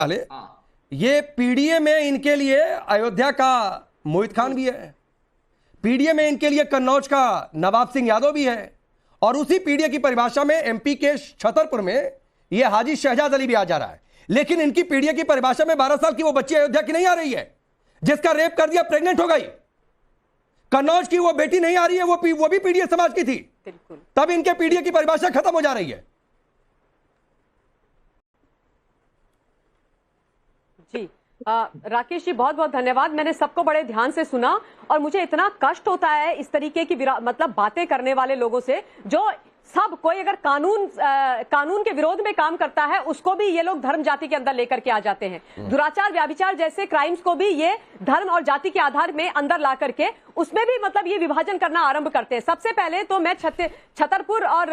अले ये पीडीए में इनके लिए अयोध्या का मोहित खान भी है, पीडीए में इनके लिए कन्नौज का नवाब सिंह यादव भी है, और उसी पीडीए की परिभाषा में एमपी के छतरपुर में ये हाजी शहजाद अली भी आ जा रहा है। लेकिन इनकी पीडीए की परिभाषा में 12 साल की वो बच्ची अयोध्या की नहीं आ रही है जिसका रेप कर दिया, प्रेग्नेंट हो गई। कन्नौज की वो बेटी नहीं आ रही है, वो भी पीडीए समाज की थी। तब इनके पीडीए की परिभाषा खत्म हो जा रही है। जी राकेश जी बहुत बहुत धन्यवाद। मैंने सबको बड़े ध्यान से सुना और मुझे इतना कष्ट होता है इस तरीके की मतलब बातें करने वाले लोगों से, जो सब कोई अगर कानून के विरोध में काम करता है उसको भी ये लोग धर्म जाति के अंदर लेकर के आ जाते हैं। दुराचार व्याभिचार जैसे क्राइम्स को भी ये धर्म और जाति के आधार में अंदर ला करके उसमें भी मतलब ये विभाजन करना आरंभ करते हैं। सबसे पहले तो मैं छतरपुर और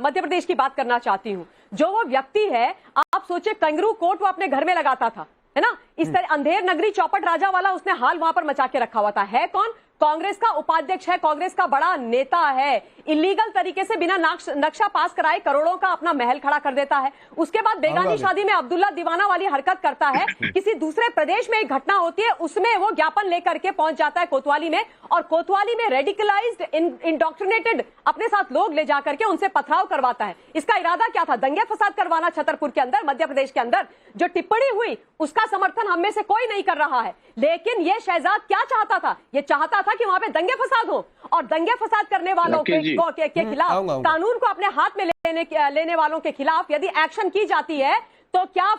मध्य प्रदेश की बात करना चाहती हूँ। जो वो व्यक्ति है, आप सोचे कंगरू कोट वो अपने घर में लगाता था, है ना, इस तरह अंधेर नगरी चौपट राजा वाला उसने हाल वहां पर मचा के रखा हुआ था। है कौन? कांग्रेस का उपाध्यक्ष है, कांग्रेस का बड़ा नेता है। इलीगल तरीके से बिना नक्शा पास कराए करोड़ों का अपना महल खड़ा कर देता है। उसके बाद बेगानी शादी में अब्दुल्ला दीवाना वाली हरकत करता है। किसी दूसरे प्रदेश में एक घटना होती है, उसमें वो ज्ञापन लेकर के पहुंच जाता है कोतवाली में, और कोतवाली में रेडिकलाइज्ड इंडोक्ट्रिनेटेड अपने साथ लोग ले जाकर के उनसे पथराव करवाता है। इसका इरादा क्या था? दंगे फसाद करवाना छतरपुर के अंदर, मध्य प्रदेश के अंदर। जो टिप्पणी हुई उसका समर्थन हम में से कोई नहीं कर रहा है, लेकिन ये शहजाद क्या चाहता था? ये चाहता था कि वहां पे दंगे फसाद हो, और दंगे फसाद करने वालों के खिलाफ, कानून को अपने हाथ में लेने वालों के खिलाफ यदि एक्शन की जाती है तो क्या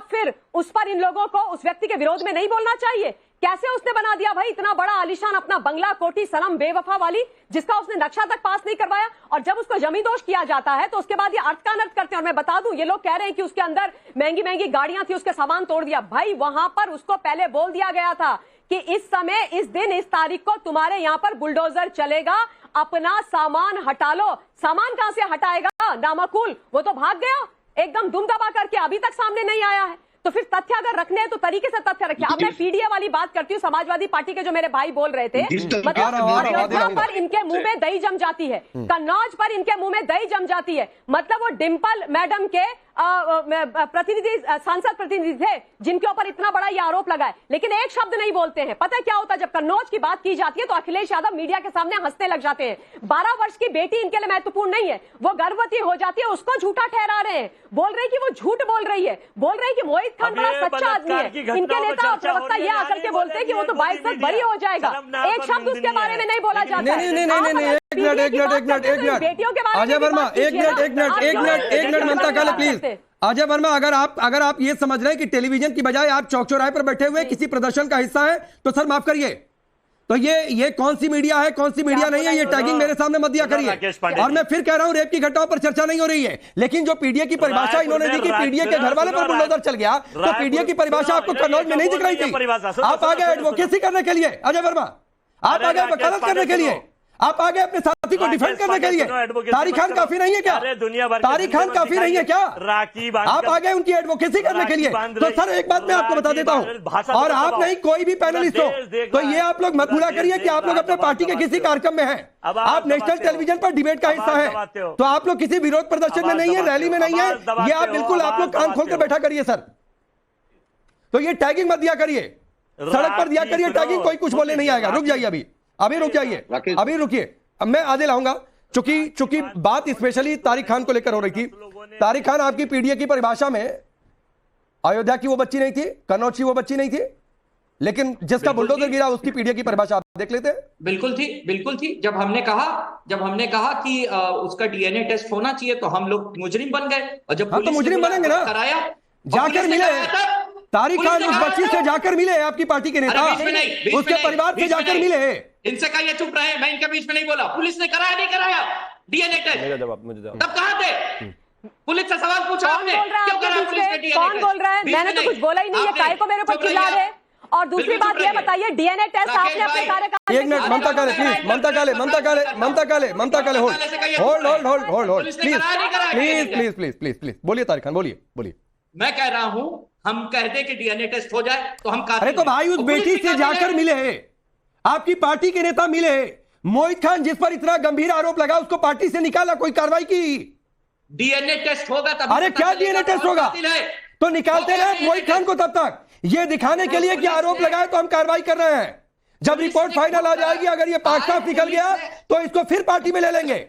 फिर उस पर इन लोगों को उस व्यक्ति के विरोध में नहीं बोलना चाहिए? कैसे उसने बना दिया भाई इतना बड़ा आलीशान अपना बंगला, कोठी, सनम बेवफा वाली, जिसका उसने नक्शा तक पास नहीं करवाया, और जब उसको जमींदोज किया जाता है तो उसके बाद ये अर्थ का अनर्थ करते हैं। और मैं बता दूं, ये लोग कह रहे हैं कि उसके अंदर महंगी महंगी गाड़ियां थी, उसके सामान तोड़ दिया। भाई वहां पर उसको पहले बोल दिया गया था कि इस समय, इस दिन, इस तारीख को तुम्हारे यहां पर बुलडोजर चलेगा, अपना सामान हटा लो। सामान कहां से हटाएगा? नामाकुल, वो तो भाग गया एकदम दुम दबा करके, अभी तक सामने नहीं आया है। तो फिर तथ्य अगर रखने हैं तो तरीके से तथ्य रखिए। अब मैं पीडीए वाली बात करती हूँ, समाजवादी पार्टी के जो मेरे भाई बोल रहे थे, मतलब अयोध्या पर इनके मुंह में दही जम जाती है, कन्नौज पर इनके मुंह में दही जम जाती है। मतलब वो डिंपल मैडम के प्रतिनिधि, सांसद प्रतिनिधि थे जिनके ऊपर इतना बड़ा ये आरोप लगा है, लेकिन एक शब्द नहीं बोलते हैं। पता है क्या होता है? जब कन्नौज की बात की जाती है तो अखिलेश यादव मीडिया के सामने हंसने लग जाते हैं। 12 वर्ष की बेटी इनके लिए महत्वपूर्ण नहीं है, वो गर्भवती हो जाती है उसको झूठा ठहरा रहे हैं, बोल रहे हैं कि वो झूठ बोल रही है, बोल रहे हैं कि मोहित खान बड़ा सच्चा आदमी है। इनके नेता और प्रवक्ता ये आकर के बोलते हैं कि वो तो 22 बरी हो जाएगा। एक शब्द उसके बारे में नहीं बोला जाता है। बेटियों के बारे में अजय वर्मा, एक मिनट ममता काले प्लीज। अजय वर्मा, अगर आप ये समझ रहे हैं कि टेलीविजन की बजाय आप चौक चौराहे पर बैठे हुए किसी प्रदर्शन का हिस्सा है, तो सर माफ करिए, तो ये कौन सी मीडिया है, कौन सी मीडिया नहीं है, ये टैगिंग मेरे सामने मत दिया करिए। और मैं फिर कह रहा हूं, रेप की घटनाओं पर चर्चा नहीं हो रही है, लेकिन जो पीडीए की परिभाषा इन्होंने दी कि पीडीए के घर वाले पर बुलडोजर चल गया, तो पीडीए की परिभाषा आपको कन्नौज में नहीं दिख रही थी। आप आ गए एडवोकेसी करने के लिए, अजय वर्मा, आप आ गए वकालत करने के लिए, आप आगे अपने साथी को डिफेंड करने के लिए। तारिक खान काफी नहीं है क्या? तारिक खान काफी नहीं है क्या? आप आगे उनकी एडवोकेसी करने के लिए। तो सर एक बात मैं आपको बता देता हूं, और आप नहीं कोई भी पैनलिस्ट हो, तो ये आप लोग मत भूला करिए कि आप लोग अपने पार्टी के किसी कार्यक्रम में हैं, आप नेशनल टेलीविजन पर डिबेट का हिस्सा है, तो आप लोग किसी विरोध प्रदर्शन में नहीं है, रैली में नहीं है, ये आप बिल्कुल आप लोग कान खोलकर बैठा करिए सर। तो ये टैगिंग मत दिया करिए, सड़क पर दिया करिए टैगिंग, कोई कुछ बोलने नहीं आएगा। रुक जाइए, अभी रुक जाइए, अभी रुकिए, अब मैं आगे लाऊंगा। चूंकि बात स्पेशली तारिक खान को लेकर हो रही थी। तारिक खान, आपकी पीडीए की परिभाषा में अयोध्या की वो बच्ची नहीं थी, कन्नौज की वो बच्ची नहीं थी, लेकिन जिसका बुलडोजर गिरा उसकी पीडीए की परिभाषा आप देख लेते हैं। बिल्कुल थी। जब हमने कहा कि उसका डीएनए टेस्ट होना चाहिए तो हम लोग मुजरिम बन गए, और जब तो मुजरिम बनेंगे ना, कराया, जाकर मिले तारिक खान, उस बच्ची से जाकर मिले, आपकी पार्टी के नेता उसके परिवार से जाकर मिले। इनसे कहिए चुप रहे, मैं इनके बीच में नहीं बोला। पुलिस ने कराया नहीं कराया डीएनए टेस्ट? तब कहां थे? पुलिस से सवाल पूछा आपने, क्यों करा पुलिस ने डीएनए टेस्ट? कौन बोल रहा है? मैंने तो कुछ बोला ही नहीं है, काहे को मेरे ऊपर चिल्ला रहे? और दूसरी बात ये बताइए, डीएनए टेस्ट आपने अपने कार्यकाल। एक मिनट ममता काले प्लीज, ममता काले होल्ड प्लीज बोलिए तारिक खान, बोलिए। मैं कह रहा हूं, हम कह दे कि डीएनए टेस्ट हो जाए तो हम अरे तो भाई उस बेटी से जाकर मिले हैं, आपकी पार्टी के नेता मिले हैं। मोहित खान जिस पर इतना गंभीर आरोप लगा उसको पार्टी से निकाला, कोई कार्रवाई की? डीएनए टेस्ट होगा तब। अरे क्या डीएनए टेस्ट होगा? तो निकालते रहे मोहित खान को तब तक, ये दिखाने के लिए कि आरोप लगाए तो हम कार्रवाई कर रहे हैं। जब रिपोर्ट फाइनल आ जाएगी, अगर ये पाक साफ निकल गया तो इसको फिर पार्टी में ले लेंगे।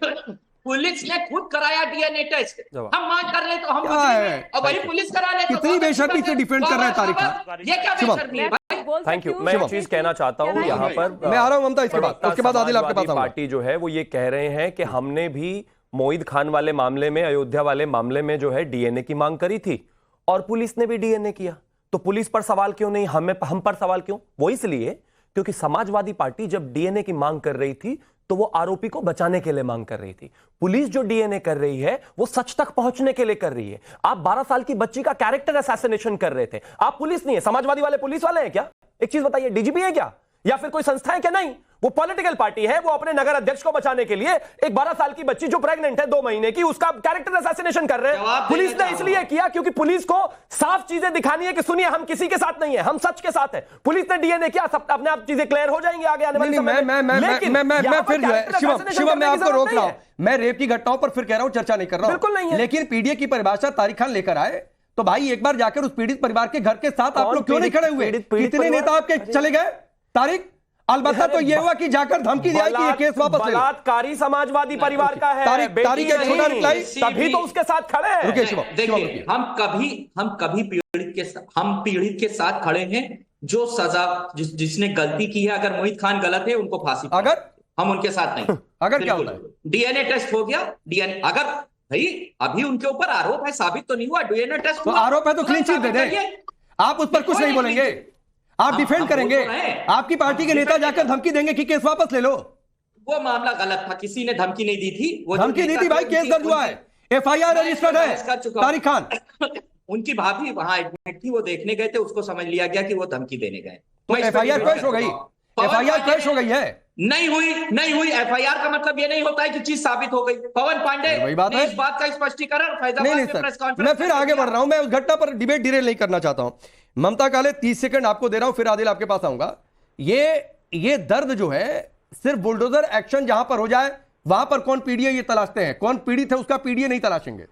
पुलिस ने खुद कराया डीएनए टेस्ट, हम मांग कर ले तो हम क्या है? और वही पुलिस करा ले तो कितनी बेशर्मी से डिफेंड कर रहे हैं तारिक खान। ये क्या बेशर्मी है भाई? Thank you. मैं एक चीज कहना चाहता हूं यहाँ पर, मैं आ रहा हूं ममता, इसके बाद आदिल आपके पास आऊंगा। पार्टी जो है वो ये कह रहे हैं कि हमने भी मोहित खान वाले मामले में, अयोध्या वाले मामले में जो है डीएनए की मांग करी थी और पुलिस ने भी डीएनए किया, तो पुलिस पर सवाल क्यों नहीं, हम पर सवाल क्यों? वो इसलिए क्योंकि समाजवादी पार्टी जब डीएनए की मांग कर रही थी तो वो आरोपी को बचाने के लिए मांग कर रही थी। पुलिस जो डीएनए कर रही है वो सच तक पहुंचने के लिए कर रही है। आप 12 साल की बच्ची का कैरेक्टर असैसिनेशन कर रहे थे, आप पुलिस नहीं है। समाजवादी वाले पुलिस वाले हैं क्या? एक चीज बताइए, डीजीपी है क्या या फिर कोई संस्था है क्या? नहीं, वो पॉलिटिकल पार्टी है। वो अपने नगर अध्यक्ष को बचाने के लिए एक 12 साल की बच्ची जो प्रेग्नेंट है 2 महीने की, उसका कैरेक्टर असैसिनेशन कर रहे हैं। पुलिस ने इसलिए किया क्योंकि पुलिस को साफ चीजें दिखानी है कि सुनिए हम किसी के साथ नहीं है, हम सच के साथ है। पुलिस ने डीएनए किया, सब अपने आप चीजें क्लियर हो जाएंगी आगे आने वाले समय में। मैं फिर जो है शिवम मैं आपको रोक रहा हूं, मैं रेप की घटनाओं पर फिर कह रहा हूं चर्चा नहीं कर रहा हूं, बिल्कुल नहीं है। लेकिन पीडीए की परिभाषा तारिक खान लेकर आए तो भाई एक बार जाकर उस पीड़ित परिवार के घर के साथ आप लोग क्यों नहीं खड़े हुए? कितने नेता आपके चले गए तारिक? अलबत्ता तो ये हुआ कि जाकर धमकी दी कि ये केस वापस ले लो। बलात्कारी समाजवादी परिवार का है, तारिक एक छोटा रिप्लाई, तभी तो उसके साथ खड़े हैं। रुकिए शिवम, देखिए हम कभी पीड़ित के साथ खड़े हैं। जो सजा जिसने गलती की है, अगर मोहित खान गलत है उनको फांसी, अगर हम उनके साथ नहीं। अगर क्या होता है? डीएनए टेस्ट हो गया, डीएनए अगर भाई अभी उनके ऊपर आरोप है, साबित तो नहीं हुआ, डीएनए टेस्ट तो आरोप है तो क्लीन चिट दे दें, आप उस पर कुछ नहीं बोलेंगे, आप डिफेंड करेंगे। आपकी पार्टी के नेता जाकर धमकी देंगे कि केस वापस ले लो। वो मामला गलत था, किसी ने धमकी नहीं दी थी। वो धमकी दी थी भाई, केस दर्ज हुआ है, एफआईआर रजिस्टर्ड है। तारिक खान उनकी भाभी वहां एडमिट थी, वो देखने गए थे, उसको समझ लिया गया कि वो धमकी देने गए। तो एफआईआर पेश हो गई, एफआईआर पेश हो गई है। नहीं हुई एफआईआर का मतलब ये नहीं होता है कि चीज साबित हो गई। पवन पांडे ने इस बात का स्पष्टीकरण फैजाबाद में प्रेस कॉन्फ्रेंस। मैं फिर आगे बढ़ रहा हूं, मैं उस घटना पर डिबेट डिरेल नहीं करना चाहता हूं। ममता काले 30 सेकंड आपको दे रहा हूं, फिर आदिल आपके पास आऊंगा। ये दर्द जो है सिर्फ बुलडोजर एक्शन जहां पर हो जाए वहां पर कौन पीड़ित ये तलाशते हैं, कौन पीड़ित है उसका पीड़ित नहीं तलाशेंगे।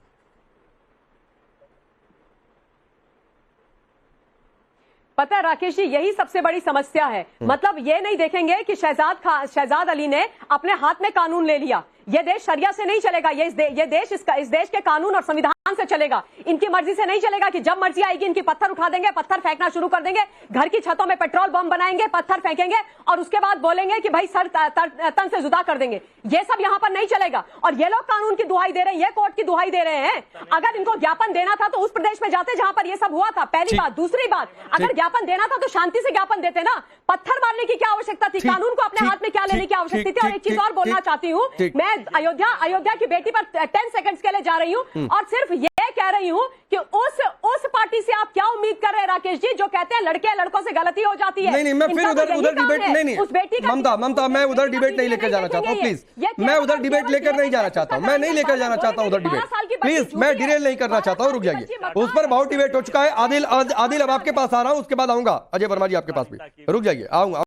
पता है राकेश जी, यही सबसे बड़ी समस्या है। मतलब ये नहीं देखेंगे कि शहजाद अली ने अपने हाथ में कानून ले लिया। ये देश शरिया से नहीं चलेगा, ये देश इस देश के कानून और संविधान से चलेगा। इनकी मर्जी से नहीं चलेगा कि जब मर्जी आएगी इनकी पत्थर उठा देंगे, पत्थर फेंकना शुरू कर देंगे, घर की छतों में पेट्रोल बम बनाएंगे, पत्थर फेंकेंगे और उसके बाद बोलेंगे कि भाई सर तन से जुदा कर देंगे। ये सब यहाँ पर नहीं चलेगा। और ये लोग कानून की दुहाई दे रहे हैं, ये कोर्ट की दुहाई दे रहे हैं। अगर इनको ज्ञापन देना था तो उस प्रदेश में जाते जहां पर ये सब हुआ था, पहली बात। दूसरी बात, अगर ज्ञापन देना था तो शांति से ज्ञापन देते ना, पत्थर मारने की क्या आवश्यकता थी? कानून को अपने हाथ में क्या लेने की आवश्यकता थी? और एक चीज और बोलना चाहती हूँ, मैं अयोध्या की बेटी पर 10 सेकंड्स के लिए जा रही हूँ और सिर्फ ये कह रही हूँ कि उस पार्टी से आप क्या उम्मीद कर रहे हैं राकेश जी, जो कहते हैं लड़कों से गलती हो जाती है। नहीं, मैं फिर उधर डिबेट नहीं, उस बेटी का ममता मैं उधर डिबेट नहीं लेकर जाना चाहता हूँ, प्लीज। मैं उधर डिबेट लेकर नहीं जाना चाहता हूँ, मैं नहीं लेकर जाना चाहता हूँ उधर डिबेट, प्लीज। मैं डिरेल नहीं करना चाहता हूँ, रुक जाइए, उस पर बहुत डिबेट हो चुका है। आदिल अब आपके पास आ रहा हूँ, उसके बाद आऊंगा अजय वर्मा जी आपके पास भी, रुक जाइए, आऊंगा।